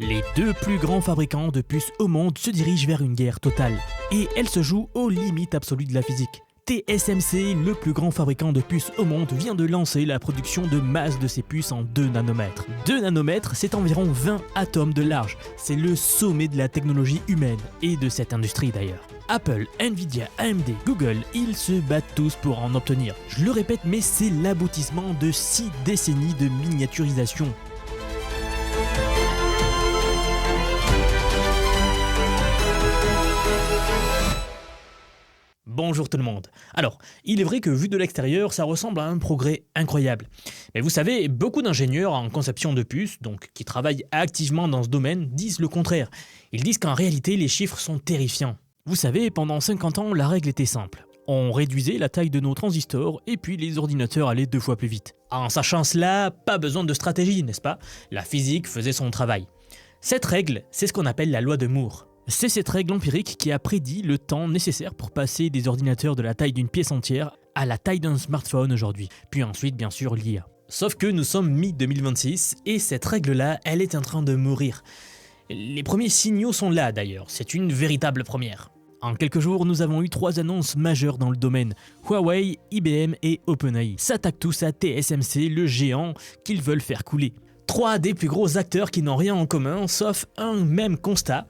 Les deux plus grands fabricants de puces au monde se dirigent vers une guerre totale. Et elle se joue aux limites absolues de la physique. TSMC, le plus grand fabricant de puces au monde, vient de lancer la production de masse de ses puces en 2 nanomètres. 2 nanomètres, c'est environ 20 atomes de large. C'est le sommet de la technologie humaine, et de cette industrie d'ailleurs. Apple, Nvidia, AMD, Google, ils se battent tous pour en obtenir. Je le répète, mais c'est l'aboutissement de 6 décennies de miniaturisation. Bonjour tout le monde. Alors, il est vrai que vu de l'extérieur, ça ressemble à un progrès incroyable. Mais vous savez, beaucoup d'ingénieurs en conception de puces, donc qui travaillent activement dans ce domaine, disent le contraire. Ils disent qu'en réalité, les chiffres sont terrifiants. Vous savez, pendant 50 ans, la règle était simple. On réduisait la taille de nos transistors et puis les ordinateurs allaient 2 fois plus vite. En sachant cela, pas besoin de stratégie, n'est-ce pas? La physique faisait son travail. Cette règle, c'est ce qu'on appelle la loi de Moore. C'est cette règle empirique qui a prédit le temps nécessaire pour passer des ordinateurs de la taille d'une pièce entière à la taille d'un smartphone aujourd'hui, puis ensuite bien sûr l'IA. Sauf que nous sommes mi-2026 et cette règle-là, elle est en train de mourir. Les premiers signaux sont là d'ailleurs, c'est une véritable première. En quelques jours, nous avons eu 3 annonces majeures dans le domaine. Huawei, IBM et OpenAI s'attaquent tous à TSMC, le géant qu'ils veulent faire couler. 3 des plus gros acteurs qui n'ont rien en commun, sauf un même constat.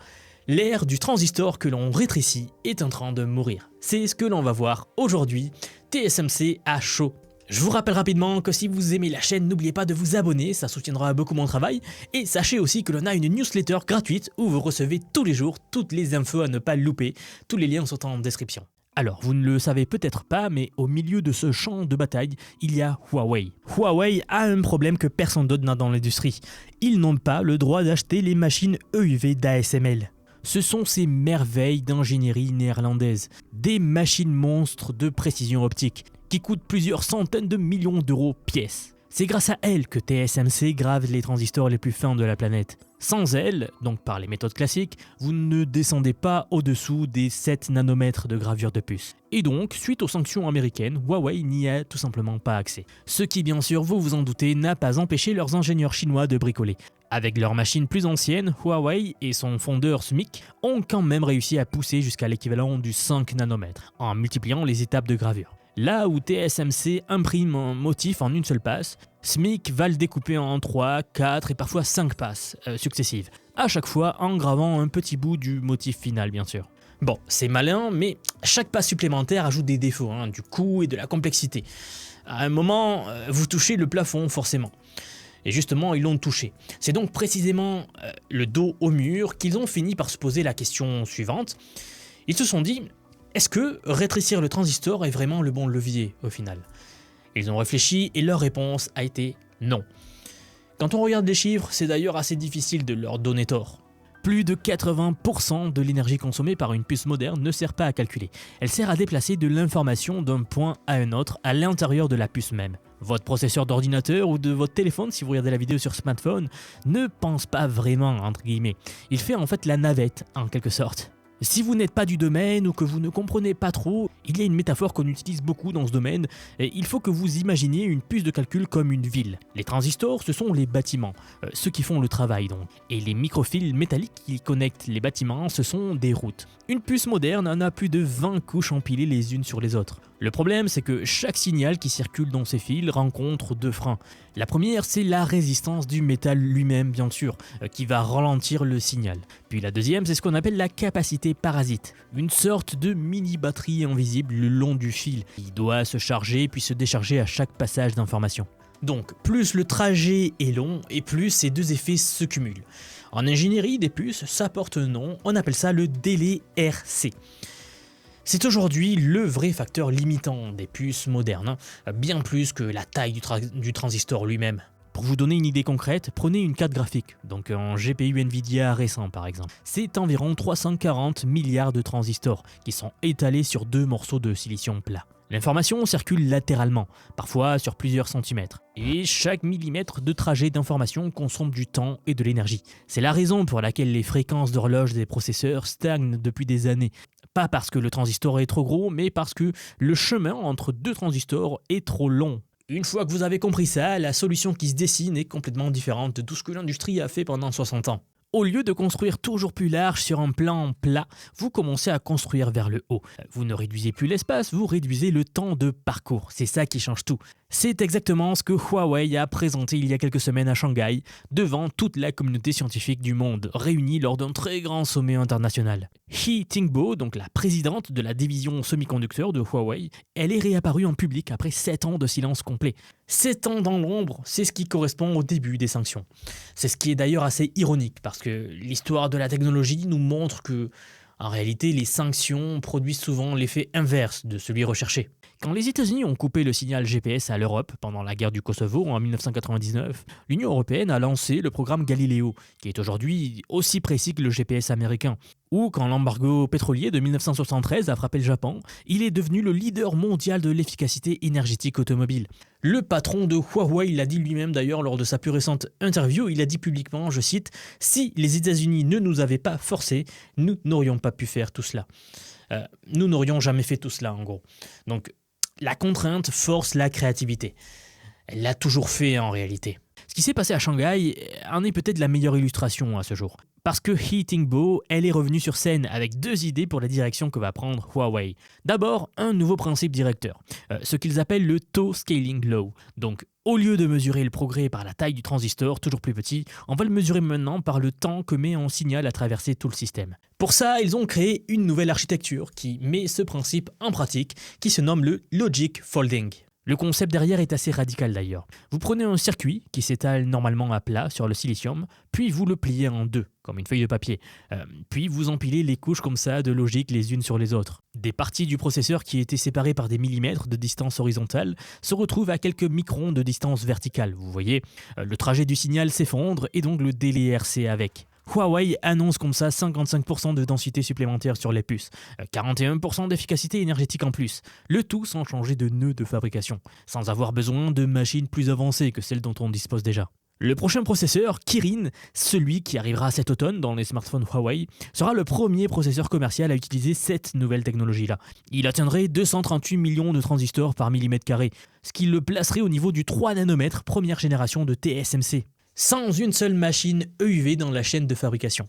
L'ère du transistor que l'on rétrécit est en train de mourir. C'est ce que l'on va voir aujourd'hui. TSMC à chaud. Je vous rappelle rapidement que si vous aimez la chaîne, n'oubliez pas de vous abonner, ça soutiendra beaucoup mon travail. Et sachez aussi que l'on a une newsletter gratuite où vous recevez tous les jours toutes les infos à ne pas louper. Tous les liens sont en description. Alors, vous ne le savez peut-être pas, mais au milieu de ce champ de bataille, il y a Huawei. Huawei a un problème que personne d'autre n'a dans l'industrie. Ils n'ont pas le droit d'acheter les machines EUV d'ASML. Ce sont ces merveilles d'ingénierie néerlandaise, des machines monstres de précision optique, qui coûtent plusieurs centaines de millions d'euros pièce. C'est grâce à elles que TSMC grave les transistors les plus fins de la planète. Sans elles, donc par les méthodes classiques, vous ne descendez pas au-dessous des 7 nanomètres de gravure de puce. Et donc, suite aux sanctions américaines, Huawei n'y a tout simplement pas accès. Ce qui, bien sûr, vous vous en doutez, n'a pas empêché leurs ingénieurs chinois de bricoler. Avec leurs machines plus anciennes, Huawei et son fondeur SMIC ont quand même réussi à pousser jusqu'à l'équivalent du 5 nanomètres, en multipliant les étapes de gravure. Là où TSMC imprime un motif en une seule passe, SMIC va le découper en 3, 4 et parfois 5 passes successives, à chaque fois en gravant un petit bout du motif final bien sûr. Bon, c'est malin, mais chaque passe supplémentaire ajoute des défauts, du coût et de la complexité. À un moment, vous touchez le plafond forcément. Et justement, ils l'ont touché. C'est donc précisément le dos au mur qu'ils ont fini par se poser la question suivante. Ils se sont dit, est-ce que rétrécir le transistor est vraiment le bon levier au final? Ils ont réfléchi et leur réponse a été non. Quand on regarde les chiffres, c'est d'ailleurs assez difficile de leur donner tort. Plus de 80% de l'énergie consommée par une puce moderne ne sert pas à calculer. Elle sert à déplacer de l'information d'un point à un autre à l'intérieur de la puce même. Votre processeur d'ordinateur ou de votre téléphone, si vous regardez la vidéo sur smartphone, ne pense pas vraiment, entre guillemets. Il fait en fait la navette, en quelque sorte. Si vous n'êtes pas du domaine ou que vous ne comprenez pas trop, il y a une métaphore qu'on utilise beaucoup dans ce domaine, et il faut que vous imaginiez une puce de calcul comme une ville. Les transistors, ce sont les bâtiments, ceux qui font le travail donc. Et les microfils métalliques qui connectent les bâtiments, ce sont des routes. Une puce moderne en a plus de 20 couches empilées les unes sur les autres. Le problème, c'est que chaque signal qui circule dans ces fils rencontre 2 freins. La première, c'est la résistance du métal lui-même, bien sûr, qui va ralentir le signal. Puis la deuxième, c'est ce qu'on appelle la capacité parasite, une sorte de mini-batterie invisible le long du fil. Il doit se charger puis se décharger à chaque passage d'information. Donc, plus le trajet est long et plus ces 2 effets se cumulent. En ingénierie des puces, ça porte un nom, on appelle ça le délai RC. C'est aujourd'hui le vrai facteur limitant des puces modernes, bien plus que la taille du transistor lui-même. Pour vous donner une idée concrète, prenez une carte graphique, donc un GPU Nvidia récent par exemple. C'est environ 340 milliards de transistors qui sont étalés sur 2 morceaux de silicium plat. L'information circule latéralement, parfois sur plusieurs centimètres, et chaque millimètre de trajet d'information consomme du temps et de l'énergie. C'est la raison pour laquelle les fréquences d'horloge des processeurs stagnent depuis des années. Pas parce que le transistor est trop gros, mais parce que le chemin entre 2 transistors est trop long. Une fois que vous avez compris ça, la solution qui se dessine est complètement différente de tout ce que l'industrie a fait pendant 60 ans. Au lieu de construire toujours plus large sur un plan plat, vous commencez à construire vers le haut. Vous ne réduisez plus l'espace, vous réduisez le temps de parcours. C'est ça qui change tout. C'est exactement ce que Huawei a présenté il y a quelques semaines à Shanghai, devant toute la communauté scientifique du monde, réunie lors d'un très grand sommet international. He Tingbo, donc la présidente de la division semi-conducteurs de Huawei, elle est réapparue en public après 7 ans de silence complet. 7 ans dans l'ombre, c'est ce qui correspond au début des sanctions. C'est ce qui est d'ailleurs assez ironique, parce que l'histoire de la technologie nous montre que, en réalité, les sanctions produisent souvent l'effet inverse de celui recherché. Quand les États-Unis ont coupé le signal GPS à l'Europe pendant la guerre du Kosovo en 1999, l'Union européenne a lancé le programme Galileo, qui est aujourd'hui aussi précis que le GPS américain. Ou quand l'embargo pétrolier de 1973 a frappé le Japon, il est devenu le leader mondial de l'efficacité énergétique automobile. Le patron de Huawei l'a dit lui-même d'ailleurs lors de sa plus récente interview, il a dit publiquement, je cite, « Si les États-Unis ne nous avaient pas forcés, nous n'aurions pas pu faire tout cela. » Nous n'aurions jamais fait tout cela en gros. Donc la contrainte force la créativité. Elle l'a toujours fait en réalité. Ce qui s'est passé à Shanghai en est peut-être la meilleure illustration à ce jour. Parce que He Tingbo, elle est revenue sur scène avec 2 idées pour la direction que va prendre Huawei. D'abord, un nouveau principe directeur, ce qu'ils appellent le Tau Scaling Law. Donc, au lieu de mesurer le progrès par la taille du transistor, toujours plus petit, on va le mesurer maintenant par le temps que met un signal à traverser tout le système. Pour ça, ils ont créé une nouvelle architecture qui met ce principe en pratique, qui se nomme le Logic Folding. Le concept derrière est assez radical d'ailleurs. Vous prenez un circuit qui s'étale normalement à plat sur le silicium, puis vous le pliez en 2, comme une feuille de papier. Puis vous empilez les couches comme ça de logique les unes sur les autres. Des parties du processeur qui étaient séparées par des millimètres de distance horizontale se retrouvent à quelques microns de distance verticale. Vous voyez, le trajet du signal s'effondre et donc le délai RC avec. Huawei annonce comme ça 55% de densité supplémentaire sur les puces, 41% d'efficacité énergétique en plus, le tout sans changer de nœud de fabrication, sans avoir besoin de machines plus avancées que celles dont on dispose déjà. Le prochain processeur, Kirin, celui qui arrivera cet automne dans les smartphones Huawei, sera le premier processeur commercial à utiliser cette nouvelle technologie-là. Il atteindrait 238 millions de transistors par millimètre carré, ce qui le placerait au niveau du 3 nanomètres première génération de TSMC. Sans une seule machine EUV dans la chaîne de fabrication.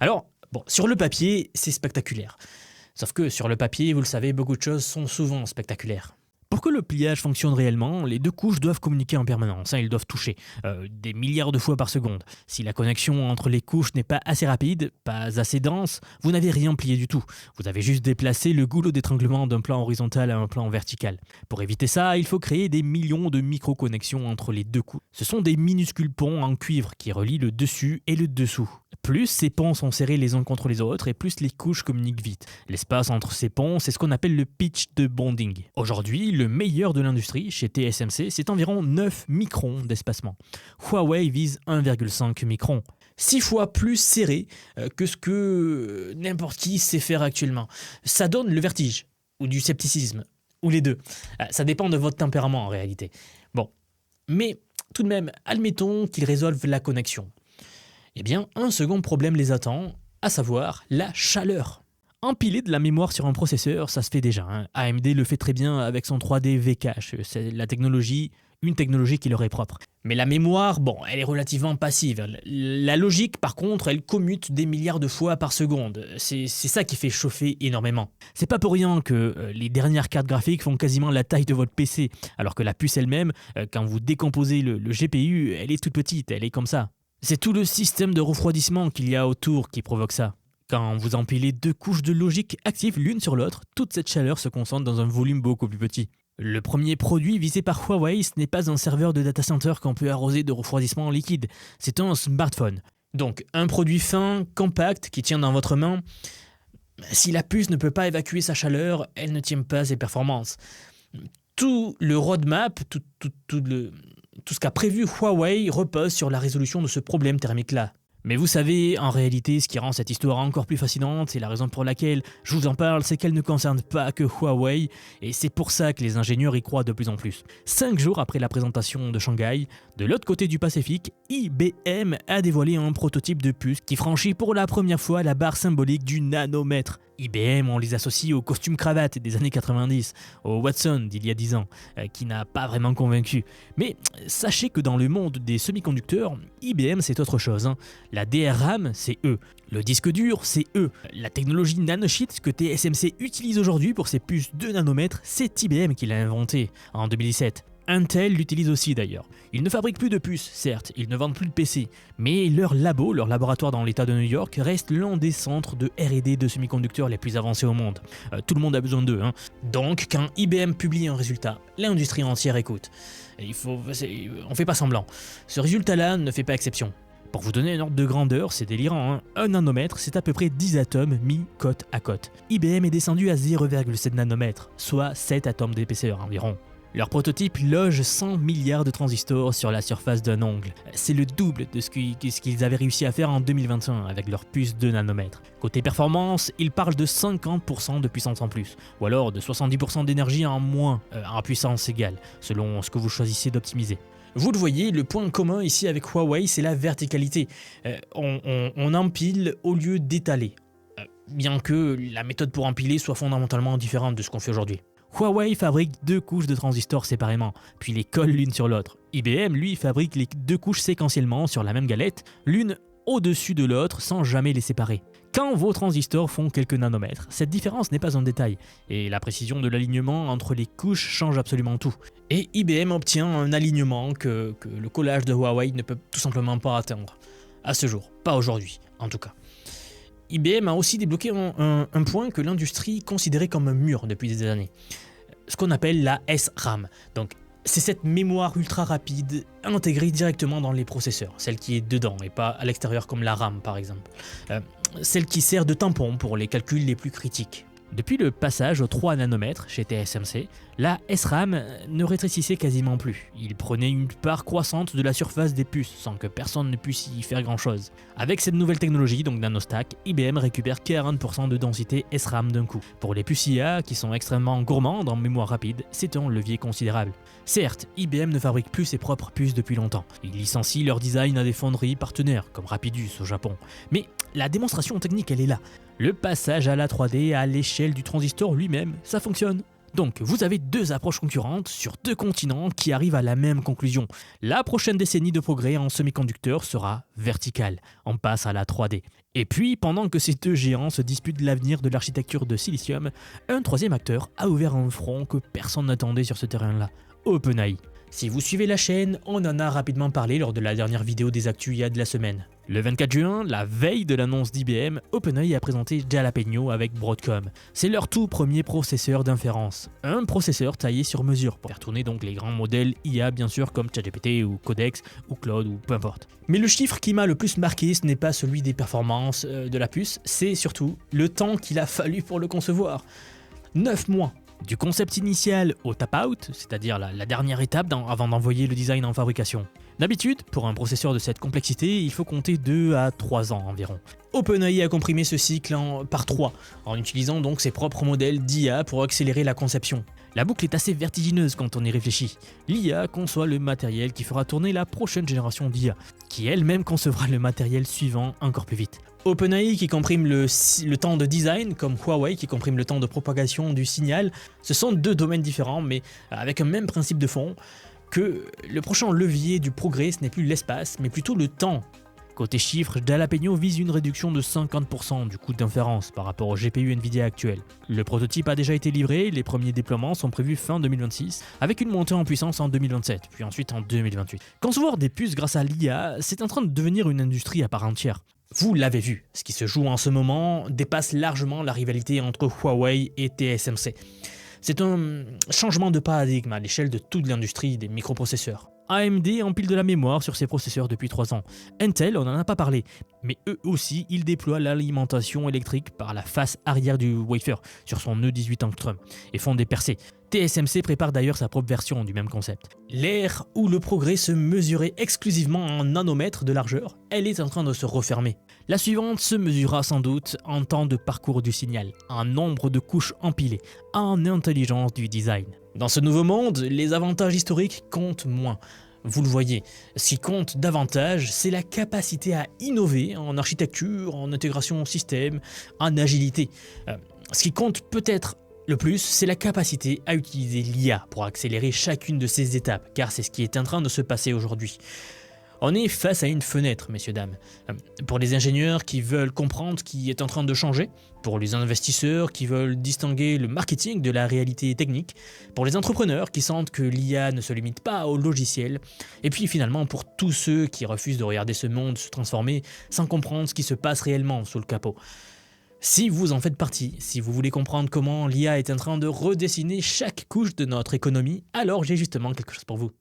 Alors, sur le papier, c'est spectaculaire. Sauf que sur le papier, vous le savez, beaucoup de choses sont souvent spectaculaires. Pour que le pliage fonctionne réellement, les 2 couches doivent communiquer en permanence, ils doivent toucher des milliards de fois par seconde. Si la connexion entre les couches n'est pas assez rapide, pas assez dense, vous n'avez rien plié du tout. Vous avez juste déplacé le goulot d'étranglement d'un plan horizontal à un plan vertical. Pour éviter ça, il faut créer des millions de micro-connexions entre les 2 couches. Ce sont des minuscules ponts en cuivre qui relient le dessus et le dessous. Plus ces ponts sont serrés les uns contre les autres et plus les couches communiquent vite. L'espace entre ces ponts, c'est ce qu'on appelle le pitch de bonding. Aujourd'hui, le meilleur de l'industrie, chez TSMC, c'est environ 9 microns d'espacement. Huawei vise 1,5 micron. 6 fois plus serré que ce que n'importe qui sait faire actuellement. Ça donne le vertige, ou du scepticisme, ou les deux. Ça dépend de votre tempérament en réalité. Mais tout de même, admettons qu'ils résolvent la connexion. Eh bien, un second problème les attend, à savoir la chaleur. Empiler de la mémoire sur un processeur, ça se fait déjà. AMD le fait très bien avec son 3D V-Cache. C'est une technologie qui leur est propre. Mais la mémoire, elle est relativement passive. La logique, par contre, elle commute des milliards de fois par seconde. C'est ça qui fait chauffer énormément. C'est pas pour rien que les dernières cartes graphiques font quasiment la taille de votre PC, alors que la puce elle-même, quand vous décomposez le GPU, elle est toute petite, elle est comme ça. C'est tout le système de refroidissement qu'il y a autour qui provoque ça. Quand vous empilez 2 couches de logique actives l'une sur l'autre, toute cette chaleur se concentre dans un volume beaucoup plus petit. Le premier produit visé par Huawei, ce n'est pas un serveur de data center qu'on peut arroser de refroidissement liquide, c'est un smartphone. Donc un produit fin, compact, qui tient dans votre main. Si la puce ne peut pas évacuer sa chaleur, elle ne tient pas ses performances. Tout le roadmap, tout ce qu'a prévu Huawei repose sur la résolution de ce problème thermique-là. Mais vous savez, en réalité, ce qui rend cette histoire encore plus fascinante, et la raison pour laquelle je vous en parle, c'est qu'elle ne concerne pas que Huawei, et c'est pour ça que les ingénieurs y croient de plus en plus. 5 jours après la présentation de Shanghai, de l'autre côté du Pacifique, IBM a dévoilé un prototype de puce qui franchit pour la première fois la barre symbolique du nanomètre. IBM, on les associe au costume cravate des années 90, au Watson d'il y a 10 ans, qui n'a pas vraiment convaincu. Mais sachez que dans le monde des semi-conducteurs, IBM c'est autre chose. La DRAM, c'est eux. Le disque dur, c'est eux. La technologie nanosheet que TSMC utilise aujourd'hui pour ses puces 2 nanomètres, c'est IBM qui l'a inventé en 2017. Intel l'utilise aussi d'ailleurs. Ils ne fabriquent plus de puces, certes, ils ne vendent plus de PC, mais leur laboratoire dans l'état de New York, reste l'un des centres de R&D de semi-conducteurs les plus avancés au monde. Tout le monde a besoin d'eux. Donc, quand IBM publie un résultat, l'industrie entière écoute. On fait pas semblant. Ce résultat-là ne fait pas exception. Pour vous donner un ordre de grandeur, c'est délirant. Un nanomètre, c'est à peu près 10 atomes mis côte à côte. IBM est descendu à 0,7 nanomètres, soit 7 atomes d'épaisseur environ. Leur prototype loge 100 milliards de transistors sur la surface d'un ongle. C'est le double de ce qu'ils avaient réussi à faire en 2021 avec leur puce 2 nanomètres. Côté performance, ils parlent de 50% de puissance en plus, ou alors de 70% d'énergie en moins, en puissance égale, selon ce que vous choisissez d'optimiser. Vous le voyez, le point commun ici avec Huawei, c'est la verticalité. On empile au lieu d'étaler, bien que la méthode pour empiler soit fondamentalement différente de ce qu'on fait aujourd'hui. Huawei fabrique 2 couches de transistors séparément, puis les colle l'une sur l'autre. IBM, lui, fabrique les 2 couches séquentiellement sur la même galette, l'une au-dessus de l'autre sans jamais les séparer. Quand vos transistors font quelques nanomètres, cette différence n'est pas un détail, et la précision de l'alignement entre les couches change absolument tout. Et IBM obtient un alignement que le collage de Huawei ne peut tout simplement pas atteindre. À ce jour, pas aujourd'hui en tout cas. IBM a aussi débloqué un point que l'industrie considérait comme un mur depuis des années, ce qu'on appelle la SRAM. Donc, c'est cette mémoire ultra rapide intégrée directement dans les processeurs, celle qui est dedans et pas à l'extérieur comme la RAM par exemple. Celle qui sert de tampon pour les calculs les plus critiques. Depuis le passage aux 3 nanomètres chez TSMC, la SRAM ne rétrécissait quasiment plus. Il prenait une part croissante de la surface des puces sans que personne ne puisse y faire grand chose. Avec cette nouvelle technologie, donc NanoStack, IBM récupère 40% de densité SRAM d'un coup. Pour les puces IA qui sont extrêmement gourmandes en mémoire rapide, c'est un levier considérable. Certes, IBM ne fabrique plus ses propres puces depuis longtemps. Ils licencient leur design à des fonderies partenaires comme Rapidus au Japon. Mais la démonstration technique, elle est là. Le passage à la 3D à l'échelle du transistor lui-même, ça fonctionne. Donc vous avez 2 approches concurrentes sur 2 continents qui arrivent à la même conclusion. La prochaine décennie de progrès en semi-conducteurs sera verticale. On passe à la 3D. Et puis, pendant que ces 2 géants se disputent l'avenir de l'architecture de silicium, un 3e acteur a ouvert un front que personne n'attendait sur ce terrain-là. OpenAI. Si vous suivez la chaîne, on en a rapidement parlé lors de la dernière vidéo des actus IA de la semaine. Le 24 juin, la veille de l'annonce d'IBM, OpenAI a présenté Jalapeno avec Broadcom. C'est leur tout premier processeur d'inférence. Un processeur taillé sur mesure pour faire tourner donc les grands modèles IA bien sûr comme ChatGPT ou Codex ou Claude ou peu importe. Mais le chiffre qui m'a le plus marqué, ce n'est pas celui des performances de la puce, c'est surtout le temps qu'il a fallu pour le concevoir. 9 mois. Du concept initial au tap-out, c'est-à-dire la dernière étape avant d'envoyer le design en fabrication. D'habitude, pour un processeur de cette complexité, il faut compter 2 à 3 ans environ. OpenAI a comprimé ce cycle par 3, en utilisant donc ses propres modèles d'IA pour accélérer la conception. La boucle est assez vertigineuse quand on y réfléchit. L'IA conçoit le matériel qui fera tourner la prochaine génération d'IA, qui elle-même concevra le matériel suivant encore plus vite. OpenAI qui comprime le temps de design, comme Huawei qui comprime le temps de propagation du signal, ce sont 2 domaines différents mais avec un même principe de fond, que le prochain levier du progrès ce n'est plus l'espace mais plutôt le temps. Côté chiffres, Jalapeno vise une réduction de 50% du coût d'inférence par rapport au GPU Nvidia actuel. Le prototype a déjà été livré, les premiers déploiements sont prévus fin 2026, avec une montée en puissance en 2027, puis ensuite en 2028. Concevoir des puces grâce à l'IA, c'est en train de devenir une industrie à part entière. Vous l'avez vu, ce qui se joue en ce moment dépasse largement la rivalité entre Huawei et TSMC. C'est un changement de paradigme à l'échelle de toute l'industrie des microprocesseurs. AMD empile de la mémoire sur ses processeurs depuis 3 ans. Intel, on n'en a pas parlé, mais eux aussi, ils déploient l'alimentation électrique par la face arrière du wafer sur son E18 Angstrom et font des percées. TSMC prépare d'ailleurs sa propre version du même concept. L'ère où le progrès se mesurait exclusivement en nanomètres de largeur, elle est en train de se refermer. La suivante se mesurera sans doute en temps de parcours du signal, en nombre de couches empilées, en intelligence du design. Dans ce nouveau monde, les avantages historiques comptent moins. Vous le voyez, ce qui compte davantage, c'est la capacité à innover en architecture, en intégration système, en agilité. Ce qui compte peut-être le plus, c'est la capacité à utiliser l'IA pour accélérer chacune de ces étapes, car c'est ce qui est en train de se passer aujourd'hui. On est face à une fenêtre, messieurs, dames. Pour les ingénieurs qui veulent comprendre ce qui est en train de changer, pour les investisseurs qui veulent distinguer le marketing de la réalité technique, pour les entrepreneurs qui sentent que l'IA ne se limite pas au logiciel, et puis finalement pour tous ceux qui refusent de regarder ce monde se transformer sans comprendre ce qui se passe réellement sous le capot. Si vous en faites partie, si vous voulez comprendre comment l'IA est en train de redessiner chaque couche de notre économie, alors j'ai justement quelque chose pour vous.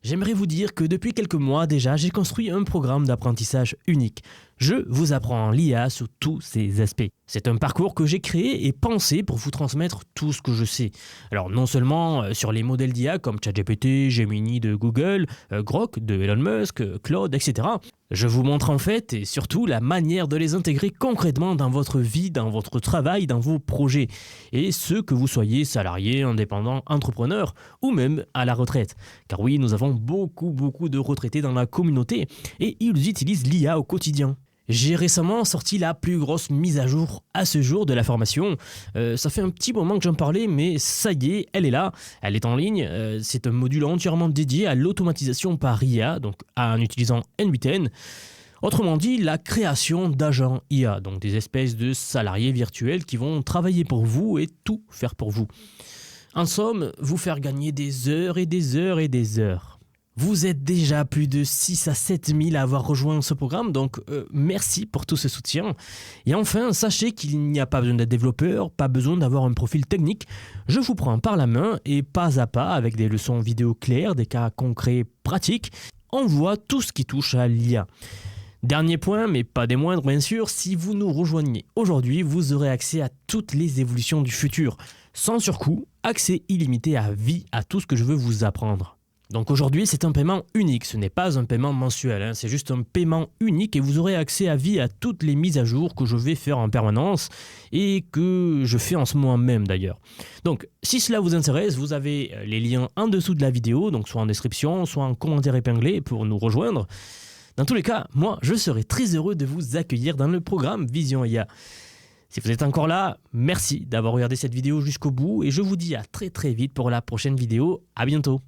J'aimerais vous dire que depuis quelques mois déjà, j'ai construit un programme d'apprentissage unique. Je vous apprends l'IA sous tous ses aspects. C'est un parcours que j'ai créé et pensé pour vous transmettre tout ce que je sais. Alors non seulement sur les modèles d'IA comme ChatGPT, Gemini de Google, Grok de Elon Musk, Claude, etc. Je vous montre en fait et surtout la manière de les intégrer concrètement dans votre vie, dans votre travail, dans vos projets. Et ce que vous soyez salarié, indépendant, entrepreneur ou même à la retraite. Car oui, nous avons beaucoup de retraités dans la communauté et ils utilisent l'IA au quotidien. J'ai récemment sorti la plus grosse mise à jour à ce jour de la formation. Ça fait un petit moment que j'en parlais, mais ça y est, elle est là, elle est en ligne. C'est un module entièrement dédié à l'automatisation par IA, donc en utilisant N8N. Autrement dit, la création d'agents IA, donc des espèces de salariés virtuels qui vont travailler pour vous et tout faire pour vous. En somme, vous faire gagner des heures et des heures et des heures. Vous êtes déjà plus de 6 à 7 000 à avoir rejoint ce programme, donc merci pour tout ce soutien. Et enfin, sachez qu'il n'y a pas besoin d'être développeur, pas besoin d'avoir un profil technique. Je vous prends par la main et pas à pas, avec des leçons vidéo claires, des cas concrets pratiques, on voit tout ce qui touche à l'IA. Dernier point, mais pas des moindres bien sûr, si vous nous rejoignez aujourd'hui, vous aurez accès à toutes les évolutions du futur. Sans surcoût, accès illimité à vie à tout ce que je veux vous apprendre. Donc aujourd'hui, c'est un paiement unique, ce n'est pas un paiement mensuel, c'est juste un paiement unique et vous aurez accès à vie à toutes les mises à jour que je vais faire en permanence et que je fais en ce moment même d'ailleurs. Donc si cela vous intéresse, vous avez les liens en dessous de la vidéo, donc soit en description, soit en commentaire épinglé pour nous rejoindre. Dans tous les cas, moi, je serai très heureux de vous accueillir dans le programme Vision IA. Si vous êtes encore là, merci d'avoir regardé cette vidéo jusqu'au bout et je vous dis à très vite pour la prochaine vidéo. À bientôt.